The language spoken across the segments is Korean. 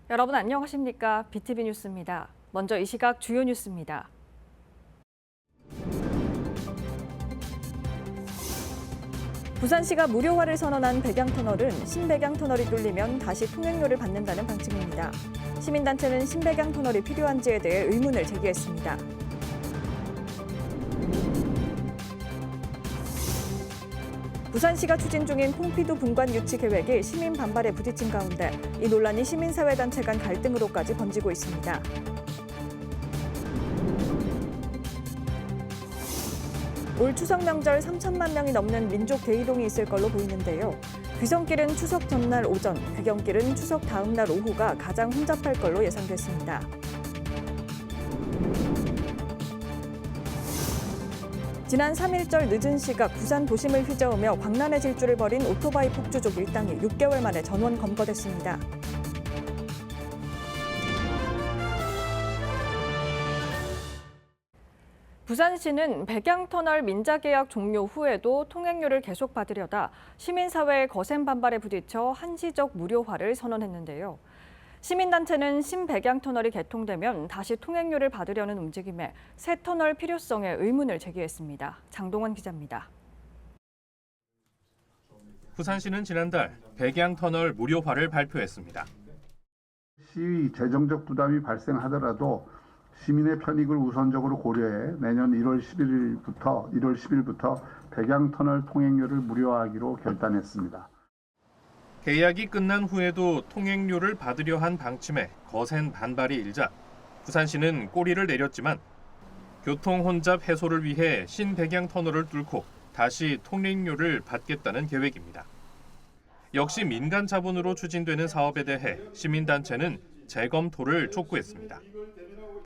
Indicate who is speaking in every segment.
Speaker 1: 여러분 안녕하십니까? BTV 뉴스입니다. 먼저 이 시각 주요 뉴스입니다. 부산시가 무료화를 선언한 백양터널은 신백양터널이 뚫리면 다시 통행료를 받는다는 방침입니다. 시민단체는 신백양터널이 필요한지에 대해 의문을 제기했습니다. 부산시가 추진 중인 퐁피두 분관 유치 계획이 시민 반발에 부딪힌 가운데 이 논란이 시민사회단체 간 갈등으로까지 번지고 있습니다. 올 추석 명절 3천만 명이 넘는 민족 대이동이 있을 걸로 보이는데요. 귀성길은 추석 전날 오전, 귀경길은 추석 다음 날 오후가 가장 혼잡할 걸로 예상됐습니다. 지난 3일절 늦은 시각 부산 도심을 휘저으며 광란의 질주를 벌인 오토바이 폭주족 일당이 6개월 만에 전원 검거됐습니다. 부산시는 백양터널 민자계약 종료 후에도 통행료를 계속 받으려다 시민사회의 거센 반발에 부딪혀 한시적 무료화를 선언했는데요. 시민단체는 신백양터널이 개통되면 다시 통행료를 받으려는 움직임에 새 터널 필요성에 의문을 제기했습니다. 장동원 기자입니다.
Speaker 2: 부산시는 지난달 백양터널 무료화를 발표했습니다.
Speaker 3: 시의 재정적 부담이 발생하더라도 시민의 편익을 우선적으로 고려해 내년 1월 10일부터 백양터널 통행료를 무료화하기로 결단했습니다.
Speaker 2: 계약이 끝난 후에도 통행료를 받으려 한 방침에 거센 반발이 일자 부산시는 꼬리를 내렸지만 교통 혼잡 해소를 위해 신백양터널을 뚫고 다시 통행료를 받겠다는 계획입니다. 역시 민간 자본으로 추진되는 사업에 대해 시민단체는 재검토를 촉구했습니다.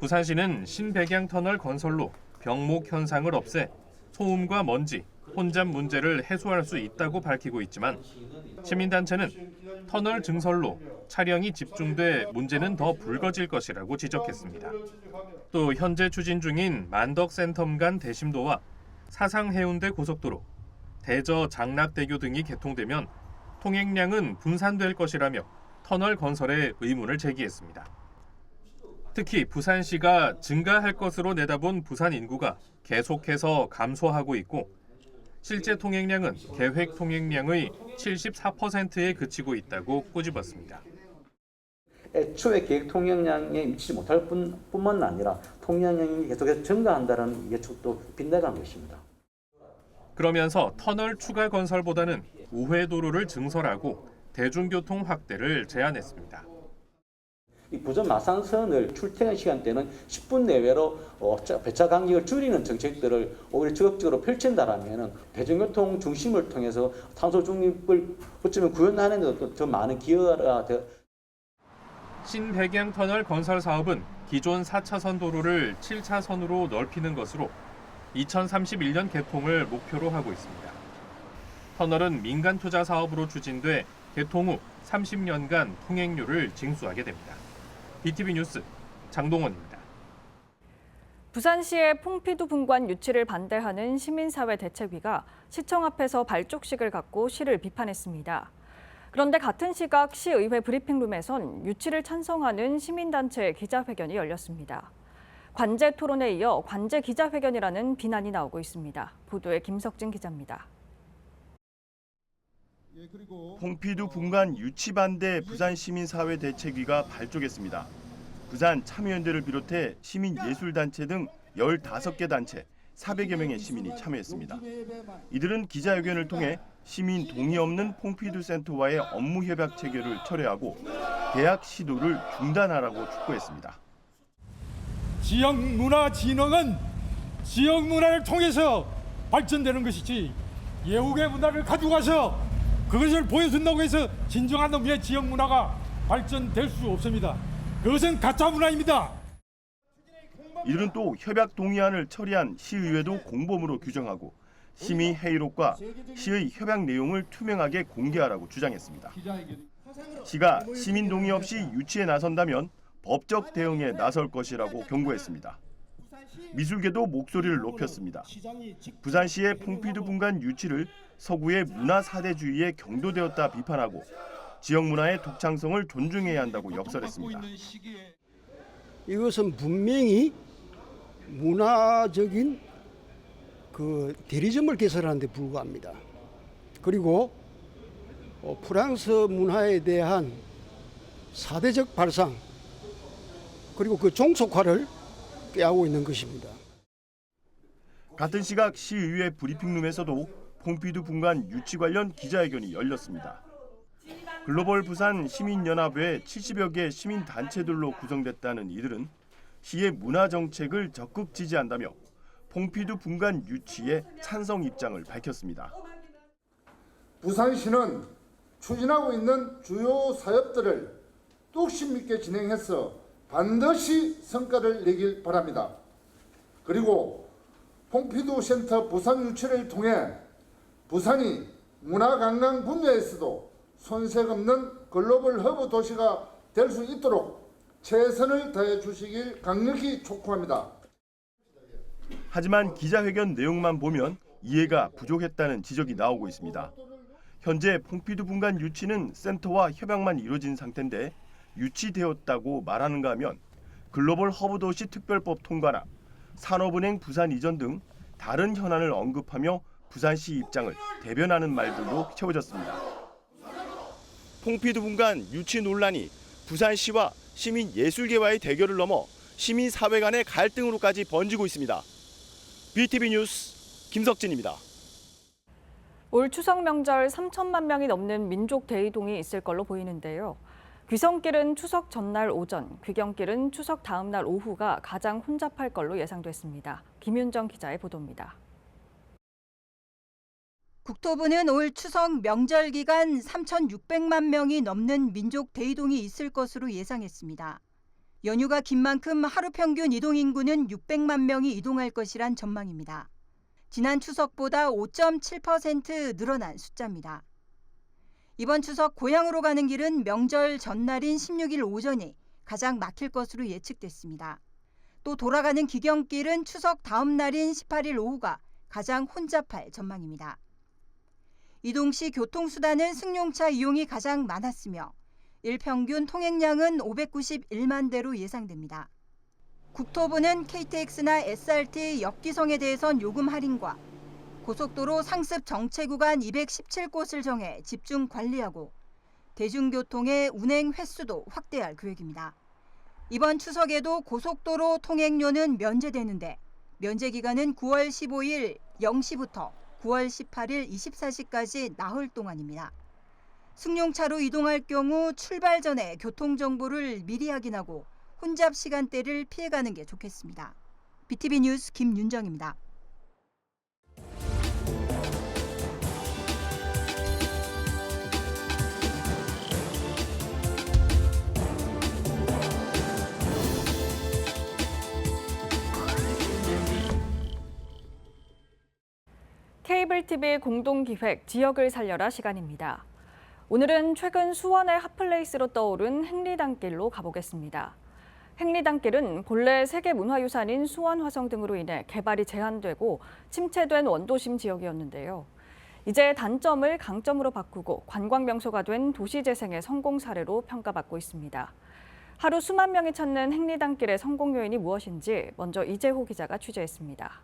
Speaker 2: 부산시는 신백양터널 건설로 병목 현상을 없애 소음과 먼지, 혼잡 문제를 해소할 수 있다고 밝히고 있지만 시민단체는 터널 증설로 차량이 집중돼 문제는 더 불거질 것이라고 지적했습니다. 또 현재 추진 중인 만덕센텀 간 대심도와 사상해운대 고속도로, 대저 장락대교 등이 개통되면 통행량은 분산될 것이라며 터널 건설에 의문을 제기했습니다. 특히 부산시가 증가할 것으로 내다본 부산 인구가 계속해서 감소하고 있고 실제 통행량은 계획 통행량의 74%에 그치고 있다고 꼬집었습니다.
Speaker 4: 애초에 계획 통행량에 미치지 못할 뿐만 아니라 통행량이 계속해서 증가한다는 예측도 빗나간 것입니다.
Speaker 2: 그러면서 터널 추가 건설보다는 우회도로를 증설하고 대중교통 확대를 제안했습니다.
Speaker 4: 이 부전 마산선을 출퇴근 시간대는 10분 내외로 배차 간격을 줄이는 정책들을 오히려 적극적으로 펼친다라면 대중교통 중심을 통해서 탄소 중립을 어쩌면 구현하는 데도 더 많은 기여가 돼.
Speaker 2: 신백양터널 건설 사업은 기존 4차선 도로를 7차선으로 넓히는 것으로 2031년 개통을 목표로 하고 있습니다. 터널은 민간 투자 사업으로 추진돼 개통 후 30년간 통행료를 징수하게 됩니다. BTV 뉴스 장동원입니다.
Speaker 1: 부산시의 퐁피두 분관 유치를 반대하는 시민사회 대책위가 시청 앞에서 발족식을 갖고 시를 비판했습니다. 그런데 같은 시각 시의회 브리핑룸에선 유치를 찬성하는 시민단체 기자회견이 열렸습니다. 관제 토론에 이어 관제 기자회견이라는 비난이 나오고 있습니다. 보도에 김석진 기자입니다.
Speaker 5: 퐁피두 분관 유치 반대 부산시민사회 대책위가 발족했습니다. 부산 참여연대를 비롯해 시민예술단체 등 15개 단체, 400여 명의 시민이 참여했습니다. 이들은 기자회견을 통해 시민 동의 없는 퐁피두 센터와의 업무 협약 체결을 철회하고 계약 시도를 중단하라고 촉구했습니다.
Speaker 6: 지역 문화 진흥은 지역 문화를 통해서 발전되는 것이지 외국의 문화를 가져가서 그것을 보여준다고 해서 진정한 의미의 지역 문화가 발전될 수 없습니다. 그것은 가짜 문화입니다.
Speaker 5: 이들은 또 협약 동의안을 처리한 시의회도 공범으로 규정하고 심의 회의록과 시의 협약 내용을 투명하게 공개하라고 주장했습니다. 시가 시민 동의 없이 유치에 나선다면 법적 대응에 나설 것이라고 경고했습니다. 미술계도 목소리를 높였습니다. 부산시의 퐁피두 분관 유치를 서구의 문화 사대주의에 경도되었다 비판하고 지역 문화의 독창성을 존중해야 한다고 역설했습니다.
Speaker 7: 이것은 분명히 문화적인 그 대리점을 개설하는 데 불과합니다. 그리고 프랑스 문화에 대한 사대적 발상 그리고 그 종속화를 꾀하고 있는 것입니다.
Speaker 5: 같은 시각 시의회 브리핑룸에서도 퐁피두 분관 유치 관련 기자회견이 열렸습니다. 글로벌 부산 시민연합회 70여 개 시민단체들로 구성됐다는 이들은 시의 문화 정책을 적극 지지한다며 퐁피두 분관 유치에 찬성 입장을 밝혔습니다.
Speaker 3: 부산시는 추진하고 있는 주요 사업들을 뚝심 있게 진행해서 반드시 성과를 내길 바랍니다. 그리고 퐁피두 센터 부산 유치를 통해 부산이 문화관광 분야에서도 손색 없는 글로벌 허브 도시가 될 수 있도록 최선을 다해 주시길 강력히 촉구합니다.
Speaker 5: 하지만 기자회견 내용만 보면 이해가 부족했다는 지적이 나오고 있습니다. 현재 퐁피두 분관 유치는 센터와 협약만 이루어진 상태인데 유치되었다고 말하는가 하면 글로벌 허브 도시 특별법 통과나 산업은행 부산 이전 등 다른 현안을 언급하며 부산시 입장을 대변하는 말들로 채워졌습니다. 퐁피두 분관 유치 논란이 부산시와 시민예술계와의 대결을 넘어 시민사회 간의 갈등으로까지 번지고 있습니다. BTV 뉴스 김석진입니다.
Speaker 1: 올 추석 명절 3천만 명이 넘는 민족 대이동이 있을 걸로 보이는데요. 귀성길은 추석 전날 오전, 귀경길은 추석 다음 날 오후가 가장 혼잡할 걸로 예상됐습니다. 김윤정 기자의 보도입니다.
Speaker 8: 국토부는 올 추석 명절 기간 3,600만 명이 넘는 민족 대이동이 있을 것으로 예상했습니다. 연휴가 긴 만큼 하루 평균 이동 인구는 600만 명이 이동할 것이란 전망입니다. 지난 추석보다 5.7% 늘어난 숫자입니다. 이번 추석 고향으로 가는 길은 명절 전날인 16일 오전이 가장 막힐 것으로 예측됐습니다. 또 돌아가는 귀경길은 추석 다음 날인 18일 오후가 가장 혼잡할 전망입니다. 이동 시 교통수단은 승용차 이용이 가장 많았으며 일평균 통행량은 591만 대로 예상됩니다. 국토부는 KTX나 SRT 역기성에 대해선 요금 할인과 고속도로 상습 정체 구간 217곳을 정해 집중 관리하고 대중교통의 운행 횟수도 확대할 계획입니다. 이번 추석에도 고속도로 통행료는 면제되는데 면제 기간은 9월 15일 0시부터 9월 18일 24시까지 나흘 동안입니다. 승용차로 이동할 경우 출발 전에 교통정보를 미리 확인하고 혼잡 시간대를 피해가는 게 좋겠습니다. BTV 뉴스 김윤정입니다.
Speaker 1: 케이블 TV 공동기획 지역을 살려라 시간입니다. 오늘은 최근 수원의 핫플레이스로 떠오른 행리단길로 가보겠습니다. 행리단길은 본래 세계문화유산인 수원화성 등으로 인해 개발이 제한되고 침체된 원도심 지역이었는데요. 이제 단점을 강점으로 바꾸고 관광명소가 된 도시재생의 성공 사례로 평가받고 있습니다. 하루 수만 명이 찾는 행리단길의 성공 요인이 무엇인지 먼저 이재호 기자가 취재했습니다.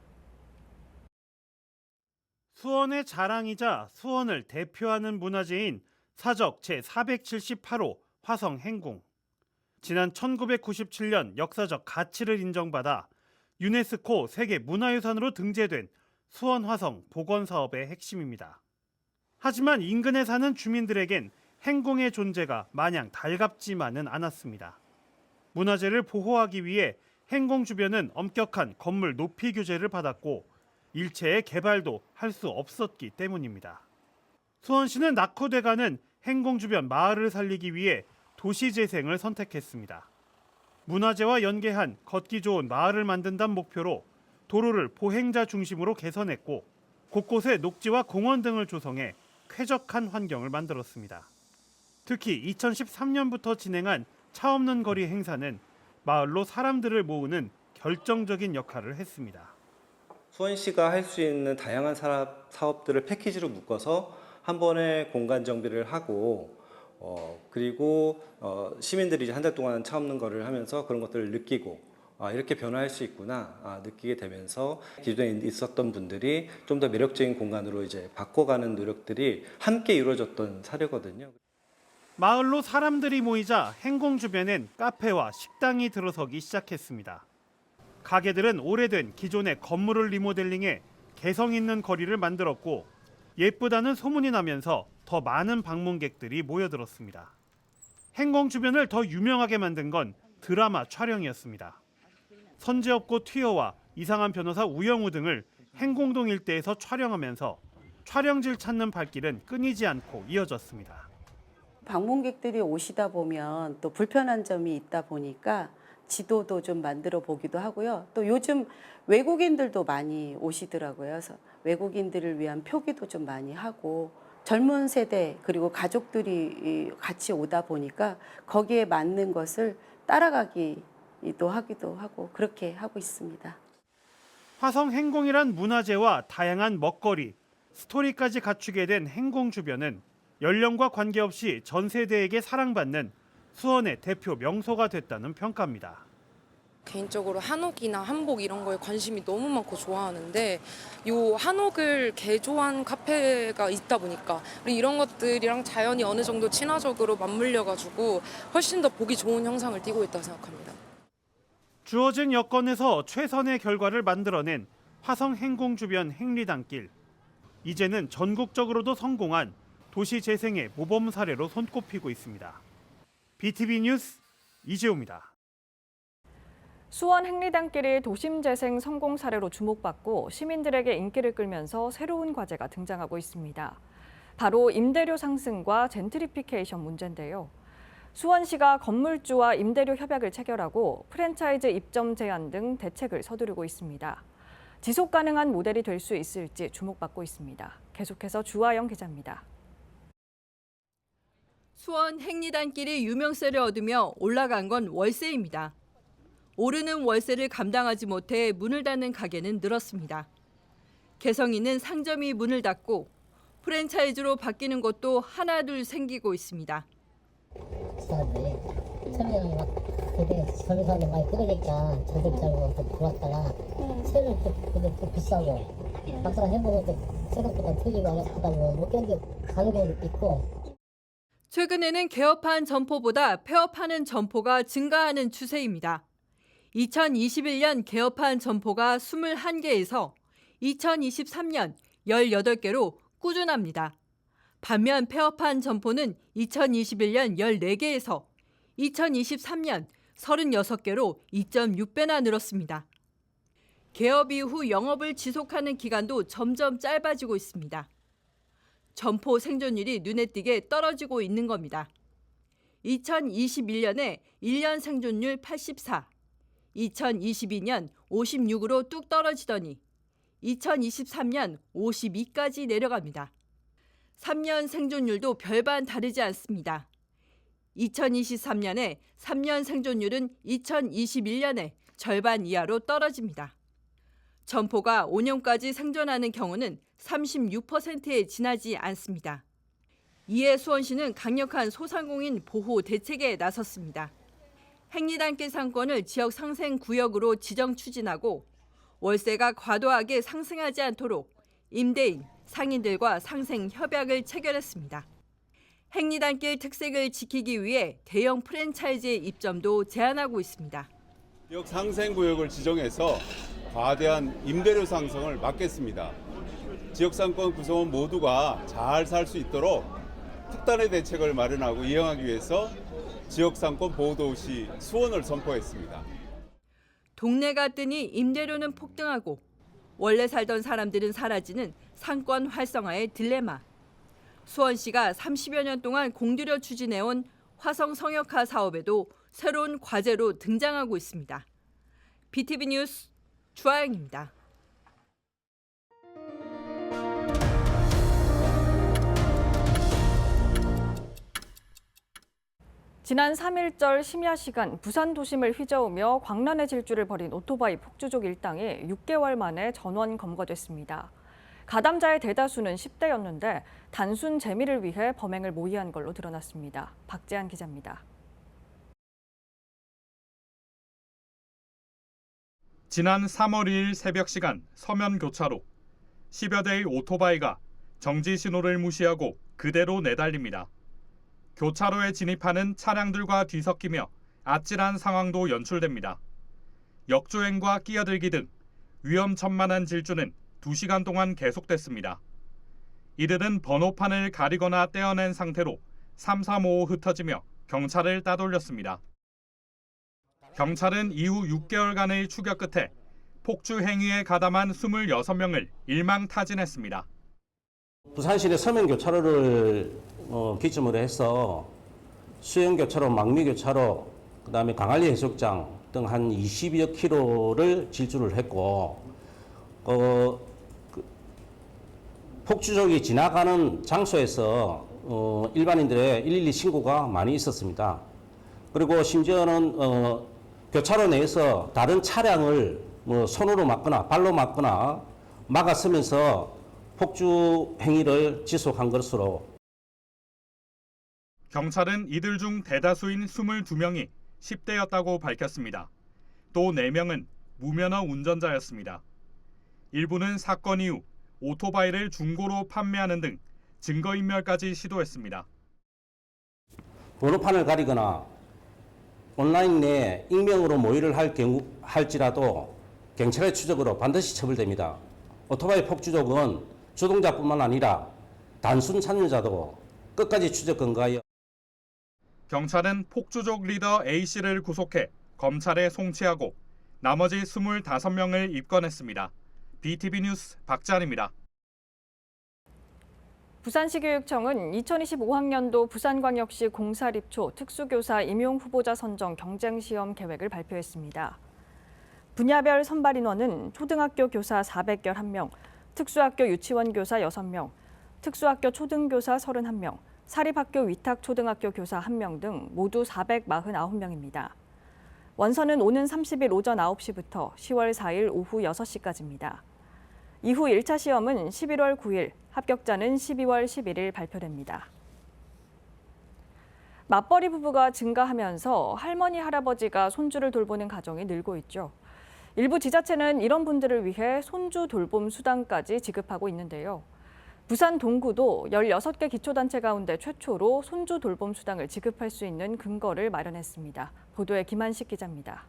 Speaker 9: 수원의 자랑이자 수원을 대표하는 문화재인 사적 제478호 화성 행궁. 지난 1997년 역사적 가치를 인정받아 유네스코 세계문화유산으로 등재된 수원 화성 복원 사업의 핵심입니다. 하지만 인근에 사는 주민들에겐 행궁의 존재가 마냥 달갑지만은 않았습니다. 문화재를 보호하기 위해 행궁 주변은 엄격한 건물 높이 규제를 받았고 일체의 개발도 할 수 없었기 때문입니다. 수원시는 낙후돼가는 행궁 주변 마을을 살리기 위해 도시재생을 선택했습니다. 문화재와 연계한 걷기 좋은 마을을 만든다는 목표로 도로를 보행자 중심으로 개선했고 곳곳에 녹지와 공원 등을 조성해 쾌적한 환경을 만들었습니다. 특히 2013년부터 진행한 차 없는 거리 행사는 마을로 사람들을 모으는 결정적인 역할을 했습니다.
Speaker 10: 수원시가 할 수 있는 다양한 사업들을 패키지로 묶어서 한 번에 공간 정비를 하고 그리고 시민들이 이제 한 달 동안 차 없는 거를 하면서 그런 것들을 느끼고 이렇게 변화할 수 있구나 느끼게 되면서 기존에 있었던 분들이 좀 더 매력적인 공간으로 이제 바꿔가는 노력들이 함께 이루어졌던 사례거든요.
Speaker 9: 마을로 사람들이 모이자 행궁 주변엔 카페와 식당이 들어서기 시작했습니다. 가게들은 오래된 기존의 건물을 리모델링해 개성 있는 거리를 만들었고 예쁘다는 소문이 나면서 더 많은 방문객들이 모여들었습니다. 행궁 주변을 더 유명하게 만든 건 드라마 촬영이었습니다. 선지엽고 튀어와 이상한 변호사 우영우 등을 행궁동 일대에서 촬영하면서 촬영지를 찾는 발길은 끊이지 않고 이어졌습니다.
Speaker 11: 방문객들이 오시다 보면 또 불편한 점이 있다 보니까 지도도 좀 만들어 보기도 하고요. 또 요즘 외국인들도 많이 오시더라고요. 그래서 외국인들을 위한 표기도 좀 많이 하고 젊은 세대 그리고 가족들이 같이 오다 보니까 거기에 맞는 것을 따라가기도 하기도 하고 그렇게 하고 있습니다.
Speaker 9: 화성 행궁이란 문화재와 다양한 먹거리, 스토리까지 갖추게 된 행궁 주변은 연령과 관계없이 전 세대에게 사랑받는 수원의 대표 명소가 됐다는 평가입니다.
Speaker 12: 개인적으로 한옥이나 한복 이런 거에 관심이 너무 많고 좋아하는데 요 한옥을 개조한 카페가 있다 보니까 이런 것들이랑 자연이 어느 정도 친화적으로 맞물려가지고 훨씬 더 보기 좋은 형상을 띠고 있다고 생각합니다.
Speaker 9: 주어진 여건에서 최선의 결과를 만들어낸 화성 행궁 주변 행리단길. 이제는 전국적으로도 성공한 도시 재생의 모범 사례로 손꼽히고 있습니다. BTV 뉴스 이재호입니다.
Speaker 1: 수원 행리단길이 도심 재생 성공 사례로 주목받고 시민들에게 인기를 끌면서 새로운 과제가 등장하고 있습니다. 바로 임대료 상승과 젠트리피케이션 문제인데요. 수원시가 건물주와 임대료 협약을 체결하고 프랜차이즈 입점 제한 등 대책을 서두르고 있습니다. 지속 가능한 모델이 될 수 있을지 주목받고 있습니다. 계속해서 주하영 기자입니다.
Speaker 13: 수원 행리단길이 유명세를 얻으며 올라간 건 월세입니다. 오르는 월세를 감당하지 못해 문을 닫는 가게는 늘었습니다. 개성 있는 상점이 문을 닫고 프랜차이즈로 바뀌는 곳도 하나둘 생기고 있습니다.
Speaker 14: 사람들이 처음에는 막 그때 젊은 사람들 많이 끊으니까 저들 잘고 들어왔다가 새를 또 비싸고 막상 해보고 또 생각보다 틀리고 하다 보면 못 견디고 가는 경우도 있고.
Speaker 13: 최근에는 개업한 점포보다 폐업하는 점포가 증가하는 추세입니다. 2021년 개업한 점포가 21개에서 2023년 18개로 꾸준합니다. 반면 폐업한 점포는 2021년 14개에서 2023년 36개로 2.6배나 늘었습니다. 개업 이후 영업을 지속하는 기간도 점점 짧아지고 있습니다. 점포 생존율이 눈에 띄게 떨어지고 있는 겁니다. 2021년에 1년 생존율 84, 2022년 56으로 뚝 떨어지더니 2023년 52까지 내려갑니다. 3년 생존율도 별반 다르지 않습니다. 2023년에 3년 생존율은 2021년에 절반 이하로 떨어집니다. 점포가 5년까지 생존하는 경우는 36%에 지나지 않습니다. 이에 수원시는 강력한 소상공인 보호 대책에 나섰습니다. 행리단길 상권을 지역 상생 구역으로 지정 추진하고 월세가 과도하게 상승하지 않도록 임대인, 상인들과 상생 협약을 체결했습니다. 행리단길 특색을 지키기 위해 대형 프랜차이즈의 입점도 제한하고 있습니다.
Speaker 15: 지역 상생 구역을 지정해서 과대한 임대료 상승을 막겠습니다. 지역 상권 구성원 모두가 잘 살 수 있도록 특단의 대책을 마련하고 이행하기 위해서 지역 상권 보호도시 수원을 선포했습니다.
Speaker 13: 동네가 뜨니 임대료는 폭등하고 원래 살던 사람들은 사라지는 상권 활성화의 딜레마. 수원시가 30여 년 동안 공들여 추진해온 화성 성역화 사업에도 새로운 과제로 등장하고 있습니다. BTV 뉴스 주하영입니다.
Speaker 1: 지난 3일절 심야 시간 부산 도심을 휘저으며 광란의 질주를 벌인 오토바이 폭주족 일당이 6개월 만에 전원 검거됐습니다. 가담자의 대다수는 10대였는데 단순 재미를 위해 범행을 모의한 걸로 드러났습니다. 박재한 기자입니다.
Speaker 2: 지난 3월 2일 새벽 시간 서면 교차로 10여 대의 오토바이가 정지 신호를 무시하고 그대로 내달립니다. 교차로에 진입하는 차량들과 뒤섞이며 아찔한 상황도 연출됩니다. 역주행과 끼어들기 등 위험천만한 질주는 2시간 동안 계속됐습니다. 이들은 번호판을 가리거나 떼어낸 상태로 335 흩어지며 경찰을 따돌렸습니다. 경찰은 이후 6개월간의 추격 끝에 폭주 행위에 가담한 26명을 일망타진했습니다.
Speaker 16: 부산시내 서면교차로를 기점으로 해서 수영교차로, 망미교차로, 그다음에 강안리 해수욕장 등 한 20여 킬로를 질주를 했고 폭주족이 지나가는 장소에서 일반인들의 112 신고가 많이 있었습니다. 그리고 심지어는 교차로 내에서 다른 차량을 손으로 막거나 발로 막거나 막아서면서 폭주 행위를 지속한 것으로.
Speaker 2: 경찰은 이들 중 대다수인 22명이 10대였다고 밝혔습니다. 또 4명은 무면허 운전자였습니다. 일부는 사건 이후 오토바이를 중고로 판매하는 등 증거인멸까지 시도했습니다.
Speaker 16: 번호판을 가리거나 온라인 내 익명으로 모의를 할지라도 경찰의 추적으로 반드시 처벌됩니다. 오토바이 폭주족은 주동자뿐만 아니라 단순 참여자도 끝까지 추적 근거하여
Speaker 2: 경찰은 폭주족 리더 A씨를 구속해 검찰에 송치하고 나머지 25명을 입건했습니다. BTV 뉴스 박재한입니다.
Speaker 1: 부산시교육청은 2025학년도 부산광역시 공사립초 특수교사 임용 후보자 선정 경쟁시험 계획을 발표했습니다. 분야별 선발 인원은 초등학교 교사 411명, 특수학교 유치원 교사 6명, 특수학교 초등교사 31명, 사립학교 위탁초등학교 교사 1명 등 모두 449명입니다. 원서는 오는 30일 오전 9시부터 10월 4일 오후 6시까지입니다. 이후 1차 시험은 11월 9일, 합격자는 12월 11일 발표됩니다. 맞벌이 부부가 증가하면서 할머니, 할아버지가 손주를 돌보는 가정이 늘고 있죠. 일부 지자체는 이런 분들을 위해 손주 돌봄 수당까지 지급하고 있는데요. 부산 동구도 16개 기초단체 가운데 최초로 손주 돌봄 수당을 지급할 수 있는 근거를 마련했습니다. 보도에 김한식 기자입니다.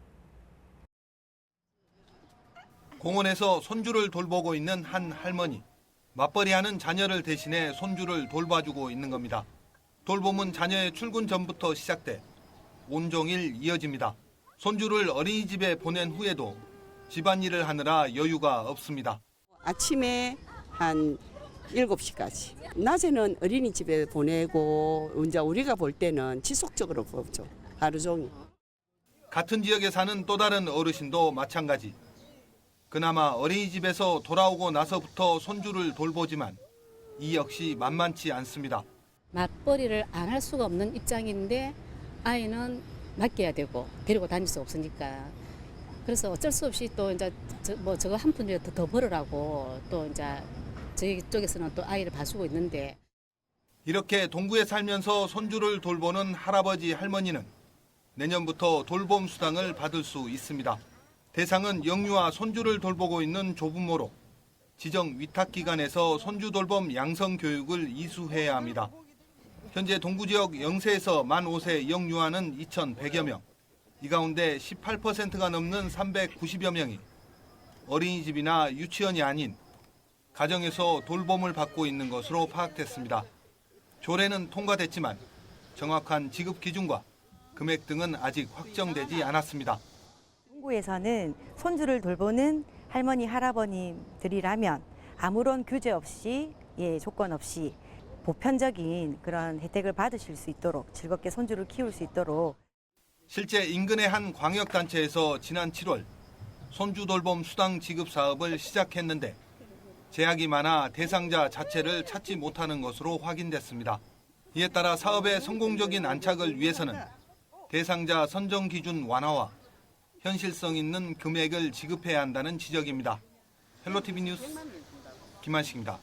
Speaker 17: 공원에서 손주를 돌보고 있는 한 할머니. 맞벌이하는 자녀를 대신해 손주를 돌봐주고 있는 겁니다. 돌봄은 자녀의 출근 전부터 시작돼 온종일 이어집니다. 손주를 어린이집에 보낸 후에도 집안일을 하느라 여유가 없습니다.
Speaker 18: 아침에 한 7시까지. 낮에는 어린이집에 보내고 이제 우리가 볼 때는 지속적으로 보죠. 하루 종일.
Speaker 17: 같은 지역에 사는 또 다른 어르신도 마찬가지. 그나마 어린이집에서 돌아오고 나서부터 손주를 돌보지만 이 역시 만만치 않습니다.
Speaker 19: 맞벌이를 안 할 수가 없는 입장인데 아이는 맡겨야 되고 데리고 다닐 수 없으니까. 그래서 어쩔 수 없이 또 이제 저거 한 푼이라도 더 벌으라고 또 이제 저희 쪽에서는 또 아이를 봐주고 있는데.
Speaker 17: 이렇게 동구에 살면서 손주를 돌보는 할아버지 할머니는 내년부터 돌봄 수당을 받을 수 있습니다. 대상은 영유아 손주를 돌보고 있는 조부모로 지정 위탁기관에서 손주 돌봄 양성 교육을 이수해야 합니다. 현재 동구 지역 0세에서 만 5세 영유아는 2,100여 명, 이 가운데 18%가 넘는 390여 명이 어린이집이나 유치원이 아닌 가정에서 돌봄을 받고 있는 것으로 파악됐습니다. 조례는 통과됐지만 정확한 지급 기준과 금액 등은 아직 확정되지 않았습니다.
Speaker 20: 동구에서는 손주를 돌보는 할머니, 할아버님들이라면 아무런 규제 없이 조건 없이 보편적인 그런 혜택을 받으실 수 있도록 즐겁게 손주를 키울 수 있도록.
Speaker 17: 실제 인근의 한 광역단체에서 지난 7월 손주 돌봄 수당 지급 사업을 시작했는데 제약이 많아 대상자 자체를 찾지 못하는 것으로 확인됐습니다. 이에 따라 사업의 성공적인 안착을 위해서는 대상자 선정 기준 완화와 현실성 있는 금액을 지급해야 한다는 지적입니다. 헬로티비 뉴스 김한식입니다.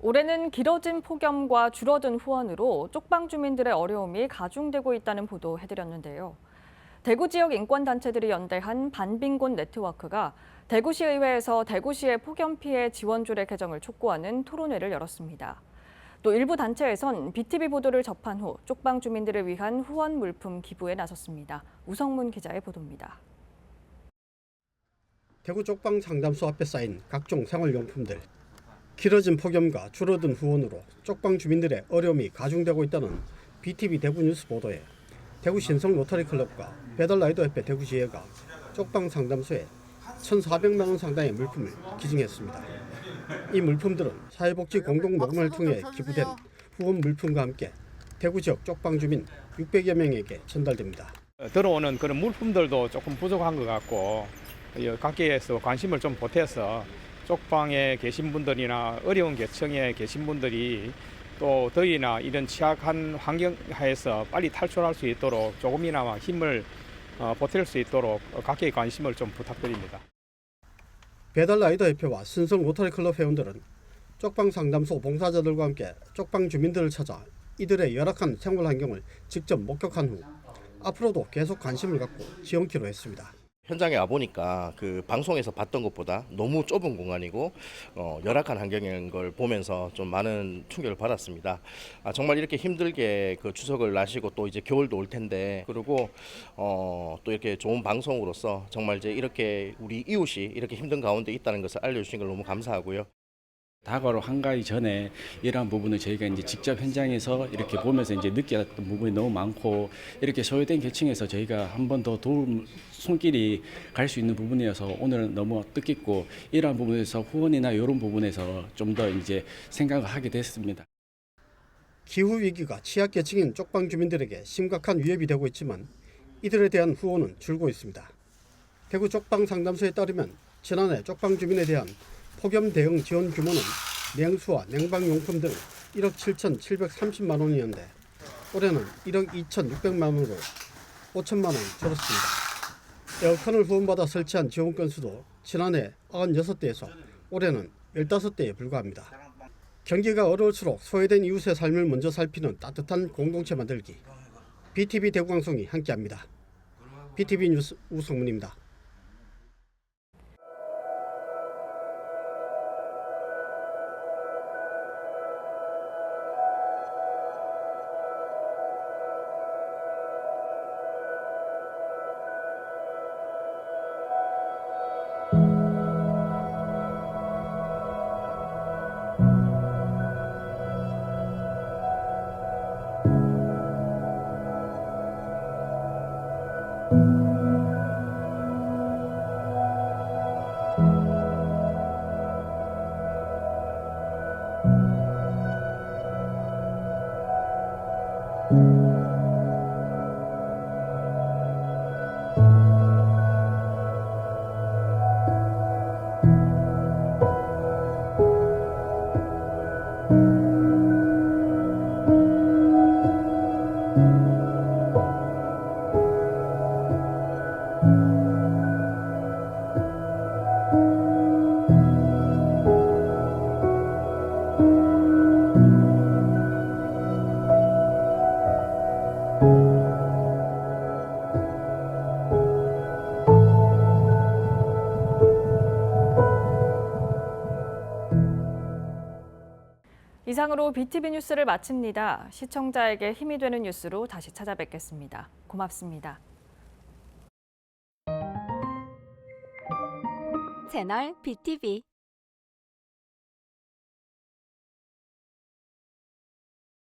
Speaker 1: 올해는 길어진 폭염과 줄어든 후원으로 쪽방 주민들의 어려움이 가중되고 있다는 보도 해드렸는데요. 대구 지역 인권단체들이 연대한 반빈곤 네트워크가 대구시의회에서 대구시의 폭염 피해 지원조례 개정을 촉구하는 토론회를 열었습니다. 또 일부 단체에선 BTV 보도를 접한 후 쪽방 주민들을 위한 후원 물품 기부에 나섰습니다. 우성문 기자의 보도입니다.
Speaker 7: 대구 쪽방 상담소 앞에 쌓인 각종 생활용품들. 길어진 폭염과 줄어든 후원으로 쪽방 주민들의 어려움이 가중되고 있다는 BTV 대구 뉴스 보도에 대구 신성 로터리클럽과 배달라이더협회 대구시의회가 쪽방 상담소에 1,400만 원 상당의 물품을 기증했습니다. 이 물품들은 사회복지 공동모금을 통해 기부된 후원 물품과 함께 대구 지역 쪽방 주민 600여 명에게 전달됩니다.
Speaker 21: 들어오는 그런 물품들도 조금 부족한 것 같고 각계에서 관심을 좀 보태서 쪽방에 계신 분들이나 어려운 계층에 계신 분들이 또 더위나 이런 취약한 환경 하에서 빨리 탈출할 수 있도록 조금이나마 힘을 보탤 수 있도록 각계의 관심을 좀 부탁드립니다.
Speaker 7: 배달라이더 협회와 신성 로터리클럽 회원들은 쪽방 상담소 봉사자들과 함께 쪽방 주민들을 찾아 이들의 열악한 생활 환경을 직접 목격한 후 앞으로도 계속 관심을 갖고 지원키로 했습니다.
Speaker 22: 현장에 와보니까 그 방송에서 봤던 것보다 너무 좁은 공간이고 열악한 환경인 걸 보면서 좀 많은 충격을 받았습니다. 정말 이렇게 힘들게 그 추석을 나시고 또 이제 겨울도 올 텐데 그리고 또 이렇게 좋은 방송으로서 정말 이제 이렇게 우리 이웃이 이렇게 힘든 가운데 있다는 것을 알려주신 걸 너무 감사하고요.
Speaker 23: 다가올 한가위 전에 이러한 부분을 저희가 이제 직접 현장에서 이렇게 보면서 이제 느꼈던 부분이 너무 많고 이렇게 소외된 계층에서 저희가 한 번 더 도움 손길이 갈 수 있는 부분이어서 오늘은 너무 뜻깊고 이러한 부분에서 후원이나 이런 부분에서 좀 더 이제 생각을 하게 됐습니다.
Speaker 7: 기후 위기가 취약계층인 쪽방 주민들에게 심각한 위협이 되고 있지만 이들에 대한 후원은 줄고 있습니다. 대구 쪽방 상담소에 따르면 지난해 쪽방 주민에 대한 폭염 대응 지원 규모는 냉수와 냉방용품 등 1억 7,730만 원이었는데 올해는 1억 2,600만 원으로 5천만 원 줄었습니다. 에어컨을 후원받아 설치한 지원 건수도 지난해 96대에서 올해는 15대에 불과합니다. 경기가 어려울수록 소외된 이웃의 삶을 먼저 살피는 따뜻한 공동체 만들기. BTV 대구방송이 함께합니다. BTV 뉴스 우성문입니다.
Speaker 1: 이상으로 BTV 뉴스를 마칩니다. 시청자에게 힘이 되는 뉴스로 다시 찾아뵙겠습니다. 고맙습니다.
Speaker 24: 채널 BTV